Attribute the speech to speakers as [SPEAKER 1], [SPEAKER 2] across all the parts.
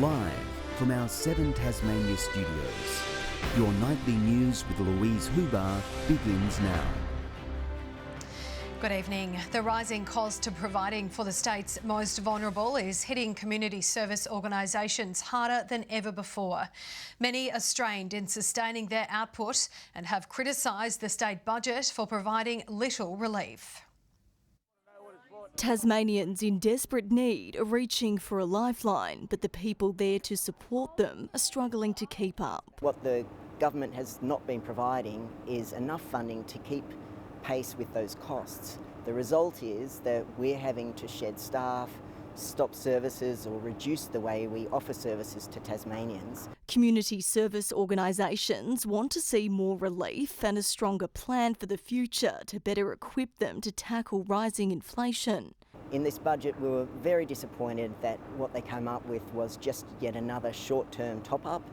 [SPEAKER 1] Live from our 7 Tasmania studios, your nightly news with Louise Huber begins now.
[SPEAKER 2] Good evening. The rising cost of providing for the state's most vulnerable is hitting community service organisations harder than ever before. Many are strained in sustaining their output and have criticised the state budget for providing little relief.
[SPEAKER 3] Tasmanians in desperate need are reaching for a lifeline, but the people there to support them are struggling to keep up.
[SPEAKER 4] What the government has not been providing is enough funding to keep pace with those costs. The result is that we're having to shed staff, stop services or reduce the way we offer services to Tasmanians.
[SPEAKER 3] Community service organisations want to see more relief and a stronger plan for the future to better equip them to tackle rising inflation.
[SPEAKER 4] In this budget, we were very disappointed that what they came up with was just yet another short-term top-up.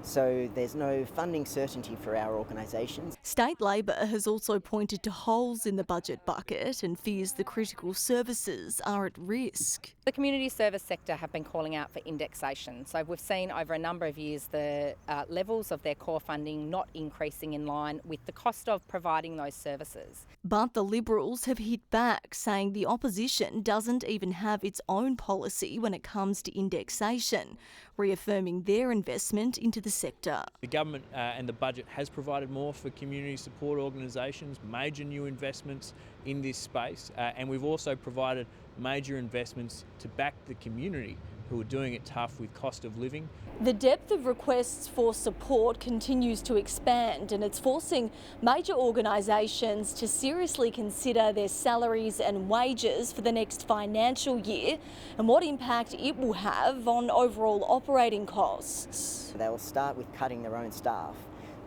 [SPEAKER 4] So there's no funding certainty for our organisations.
[SPEAKER 3] State Labor has also pointed to holes in the budget bucket and fears the critical services are at risk.
[SPEAKER 5] The community service sector have been calling out for indexation. So we've seen over a number of years the levels of their core funding not increasing in line with the cost of providing those services.
[SPEAKER 3] But the Liberals have hit back, saying the opposition doesn't even have its own policy when it comes to indexation, reaffirming their investment into the sector.
[SPEAKER 6] The government and the budget has provided more for community support organisations, major new investments in this space, and we've also provided major investments to back the community who are doing it tough with cost of living.
[SPEAKER 3] The depth of requests for support continues to expand, and it's forcing major organisations to seriously consider their salaries and wages for the next financial year and what impact it will have on overall operating costs.
[SPEAKER 4] They'll start with cutting their own staff,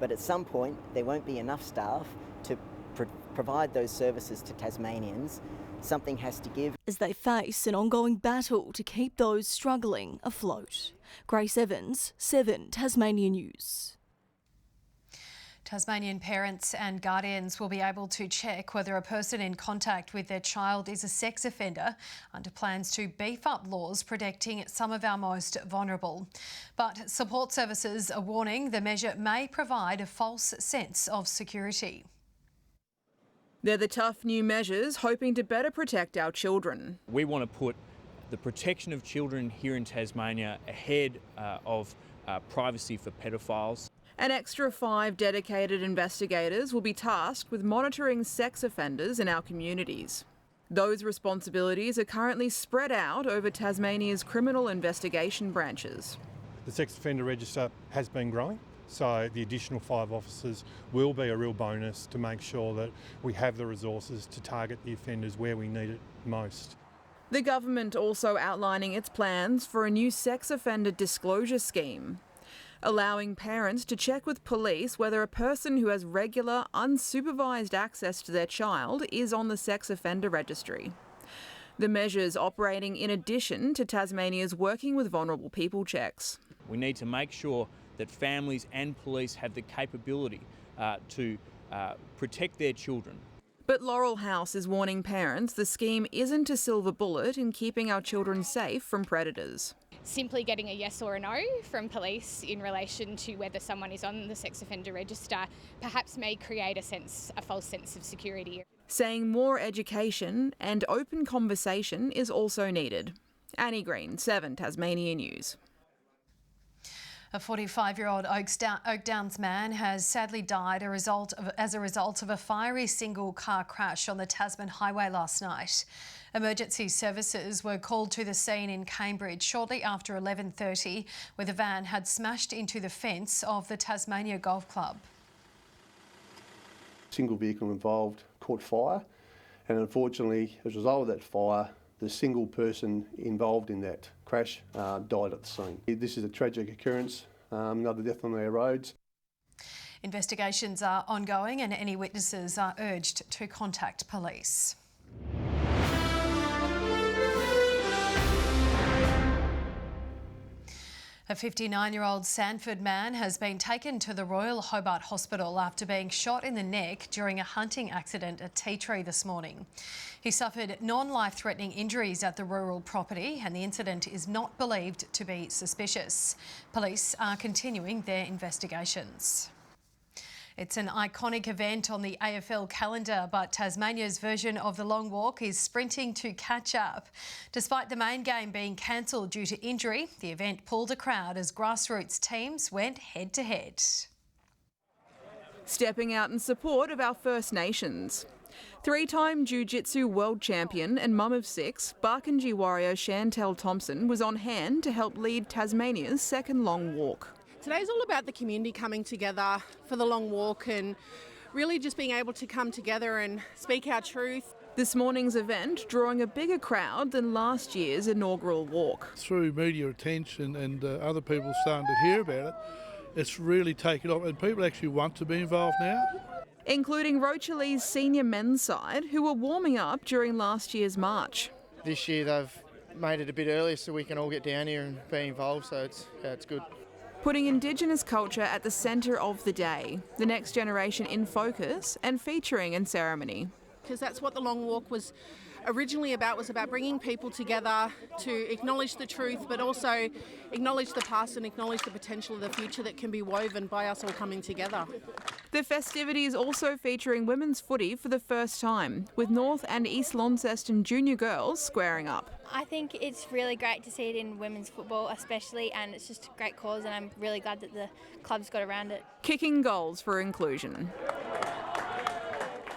[SPEAKER 4] but at some point there won't be enough staff to provide those services to Tasmanians. Something has to give.
[SPEAKER 3] As they face an ongoing battle to keep those struggling afloat. Grace Evans, 7 Tasmania News.
[SPEAKER 2] Tasmanian parents and guardians will be able to check whether a person in contact with their child is a sex offender under plans to beef up laws protecting some of our most vulnerable. But support services are warning the measure may provide a false sense of security.
[SPEAKER 7] They're the tough new measures hoping to better protect our children.
[SPEAKER 6] We want to put the protection of children here in Tasmania ahead of privacy for pedophiles.
[SPEAKER 7] An extra 5 dedicated investigators will be tasked with monitoring sex offenders in our communities. Those responsibilities are currently spread out over Tasmania's criminal investigation branches.
[SPEAKER 8] The sex offender register has been growing. So the additional 5 officers will be a real bonus to make sure that we have the resources to target the offenders where we need it most.
[SPEAKER 7] The government also outlining its plans for a new sex offender disclosure scheme, allowing parents to check with police whether a person who has regular, unsupervised access to their child is on the sex offender registry. The measures operating in addition to Tasmania's Working with Vulnerable People checks.
[SPEAKER 6] We need to make sure that families and police have the capability to protect their children.
[SPEAKER 7] But Laurel House is warning parents the scheme isn't a silver bullet in keeping our children safe from predators.
[SPEAKER 9] Simply getting a yes or a no from police in relation to whether someone is on the sex offender register perhaps may create a false sense of security.
[SPEAKER 7] Saying more education and open conversation is also needed. Annie Green, 7 Tasmania News.
[SPEAKER 2] A 45-year-old Oak Downs man has sadly died as a result of a fiery single-car crash on the Tasman Highway last night. Emergency services were called to the scene in Cambridge shortly after 11:30, where the van had smashed into the fence of the Tasmania Golf Club.
[SPEAKER 10] Single vehicle involved caught fire, and unfortunately, as a result of that fire, the single person involved in that crash died at the scene. This is a tragic occurrence, another death on our roads.
[SPEAKER 2] Investigations are ongoing and any witnesses are urged to contact police. A 59-year-old Sanford man has been taken to the Royal Hobart Hospital after being shot in the neck during a hunting accident at Tea Tree this morning. He suffered non-life-threatening injuries at the rural property and the incident is not believed to be suspicious. Police are continuing their investigations. It's an iconic event on the AFL calendar, but Tasmania's version of the long walk is sprinting to catch up. Despite the main game being cancelled due to injury, the event pulled a crowd as grassroots teams went head-to-head.
[SPEAKER 7] Stepping out in support of our First Nations. Three-time Jiu-Jitsu world champion and mum of 6, Barkindji warrior Chantel Thompson was on hand to help lead Tasmania's second long walk.
[SPEAKER 11] Today's all about the community coming together for the long walk and really just being able to come together and speak our truth.
[SPEAKER 7] This morning's event drawing a bigger crowd than last year's inaugural walk.
[SPEAKER 12] Through media attention and other people starting to hear about it, it's really taken off and people actually want to be involved now.
[SPEAKER 7] Including Rochelee's senior men's side, who were warming up during last year's march.
[SPEAKER 13] This year they've made it a bit earlier so we can all get down here and be involved, so it's good.
[SPEAKER 7] Putting Indigenous culture at the centre of the day, the next generation in focus and featuring in ceremony.
[SPEAKER 11] Because that's what the long walk was originally about, was about bringing people together to acknowledge the truth, but also acknowledge the past and acknowledge the potential of the future that can be woven by us all coming together.
[SPEAKER 7] The festivities also featuring women's footy for the first time, with North and East Launceston junior girls squaring up.
[SPEAKER 14] I think it's really great to see it in women's football especially, and it's just a great cause and I'm really glad that the club's got around it.
[SPEAKER 7] Kicking goals for inclusion.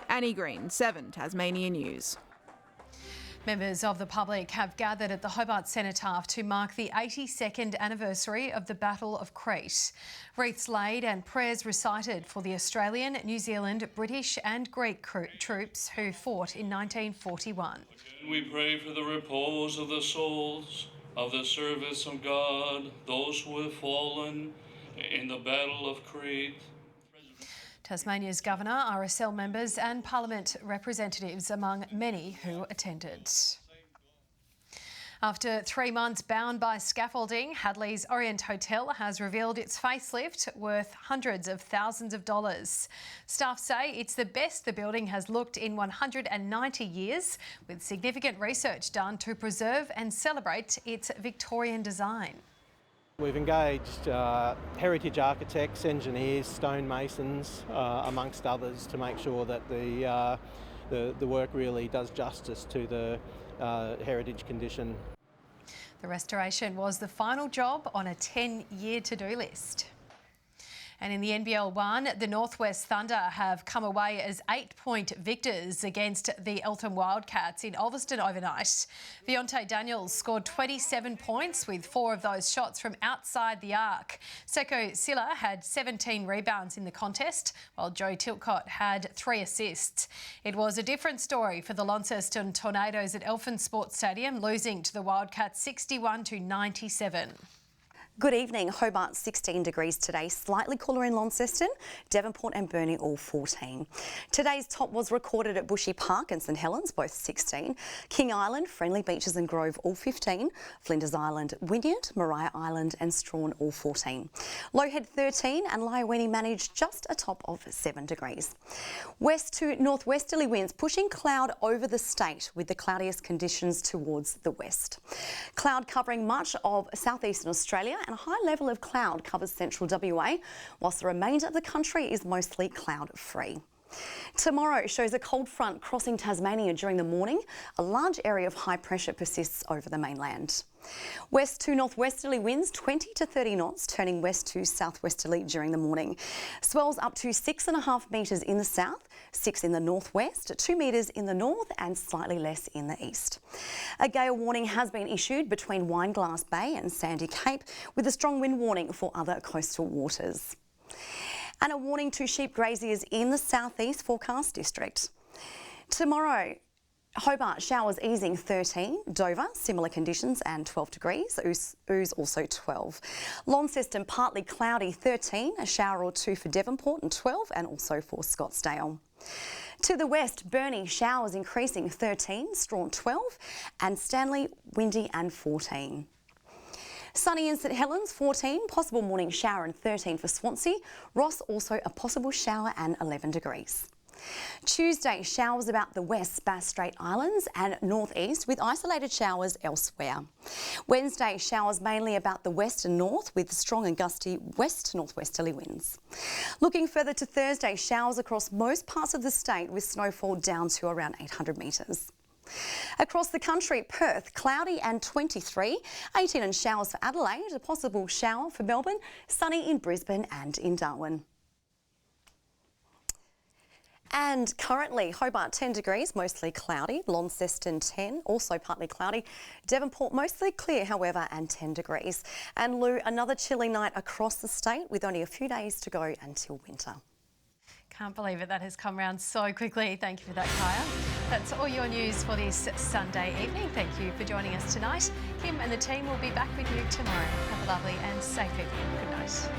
[SPEAKER 7] Annie Green, 7 Tasmania News.
[SPEAKER 2] Members of the public have gathered at the Hobart Cenotaph to mark the 82nd anniversary of the Battle of Crete. Wreaths laid and prayers recited for the Australian, New Zealand, British and Greek troops who fought in 1941.
[SPEAKER 15] We pray for the repose of the souls of the service of God, those who have fallen in the Battle of Crete.
[SPEAKER 2] Tasmania's Governor, RSL members and Parliament representatives among many who attended. After 3 months bound by scaffolding, Hadleys Hotel has revealed its facelift worth hundreds of thousands of dollars. Staff say it's the best the building has looked in 190 years, with significant research done to preserve and celebrate its Victorian design.
[SPEAKER 16] We've engaged heritage architects, engineers, stonemasons, amongst others, to make sure that the work really does justice to the heritage condition.
[SPEAKER 2] The restoration was the final job on a 10-year to-do list. And in the NBL 1, the Northwest Thunder have come away as 8-point victors against the Eltham Wildcats in Ulverston overnight. Viontae Daniels scored 27 points with 4 of those shots from outside the arc. Seko Silla had 17 rebounds in the contest, while Joe Tilcott had 3 assists. It was a different story for the Launceston Tornadoes at Elfin Sports Stadium, losing to the Wildcats 61-97.
[SPEAKER 17] Good evening. Hobart 16 degrees today, slightly cooler in Launceston, Devonport and Burnie all 14. Today's top was recorded at Bushy Park and St Helens, both 16. King Island, Friendly Beaches and Grove all 15. Flinders Island, Wynyard, Maria Island and Strawn all 14. Lowhead 13 and Lyowini managed just a top of 7 degrees. West to northwesterly winds pushing cloud over the state with the cloudiest conditions towards the west. Cloud covering much of southeastern Australia and a high level of cloud covers central WA, whilst the remainder of the country is mostly cloud-free. Tomorrow shows a cold front crossing Tasmania during the morning. A large area of high pressure persists over the mainland. West to northwesterly winds 20 to 30 knots, turning west to southwesterly during the morning. Swells up to 6.5 metres in the south, 6 in the northwest, 2 metres in the north and slightly less in the east. A gale warning has been issued between Wineglass Bay and Sandy Cape, with a strong wind warning for other coastal waters. And a warning to sheep graziers in the southeast forecast district. Tomorrow, Hobart showers easing 13, Dover similar conditions and 12 degrees, Ooze also 12. Launceston partly cloudy 13, a shower or 2 for Devonport and 12 and also for Scottsdale. To the west, Burnie showers increasing 13, Strawn 12 and Stanley windy and 14. Sunny in St Helens, 14, possible morning shower and 13 for Swansea. Ross also a possible shower and 11 degrees. Tuesday, showers about the west Bass Strait Islands and northeast with isolated showers elsewhere. Wednesday, showers mainly about the west and north with strong and gusty west-northwesterly winds. Looking further to Thursday, showers across most parts of the state with snowfall down to around 800 metres. Across the country, Perth, cloudy and 23, 18 and showers for Adelaide, a possible shower for Melbourne, sunny in Brisbane and in Darwin. And currently, Hobart 10 degrees, mostly cloudy. Launceston 10, also partly cloudy. Devonport mostly clear, however, and 10 degrees. And Lou, another chilly night across the state with only a few days to go until winter.
[SPEAKER 2] Can't believe it, that has come round so quickly. Thank you for that, Kaya. That's all your news for this Sunday evening. Thank you for joining us tonight. Kim and the team will be back with you tomorrow. Have a lovely and safe evening. Good night.